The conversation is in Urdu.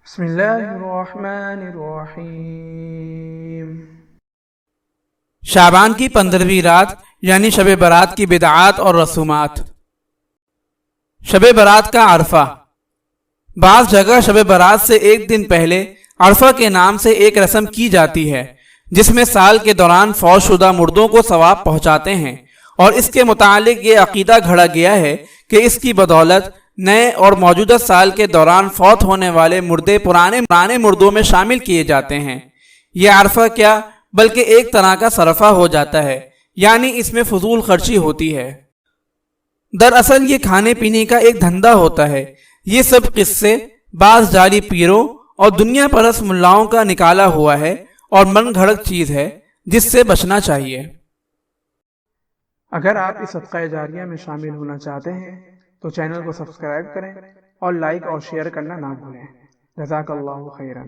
بسم اللہ الرحمن الرحیم۔ شعبان کی 15ویں رات یعنی شب برات کی بدعات اور رسومات۔ شب برات کا عرفہ۔ بعض جگہ شب برات سے ایک دن پہلے عرفہ کے نام سے ایک رسم کی جاتی ہے جس میں سال کے دوران فوت شدہ مردوں کو ثواب پہنچاتے ہیں، اور اس کے متعلق یہ عقیدہ گھڑا گیا ہے کہ اس کی بدولت نئے اور موجودہ سال کے دوران فوت ہونے والے مردے پرانے مردوں میں شامل کیے جاتے ہیں۔ یہ عرفہ کیا بلکہ ایک طرح کا صرفہ ہو جاتا ہے، یعنی اس میں فضول خرچی ہوتی ہے۔ دراصل یہ کھانے پینے کا ایک دھندا ہوتا ہے۔ یہ سب قصے بعض جعلی پیروں اور دنیا پرست ملاؤں کا نکالا ہوا ہے اور من گھڑت چیز ہے جس سے بچنا چاہیے۔ اگر آپ اس صدقہ جاریہ میں شامل ہونا چاہتے ہیں تو چینل کو سبسکرائب کریں اور لائک اور شیئر کرنا نہ بھولیں۔ جزاک اللہ خیرا۔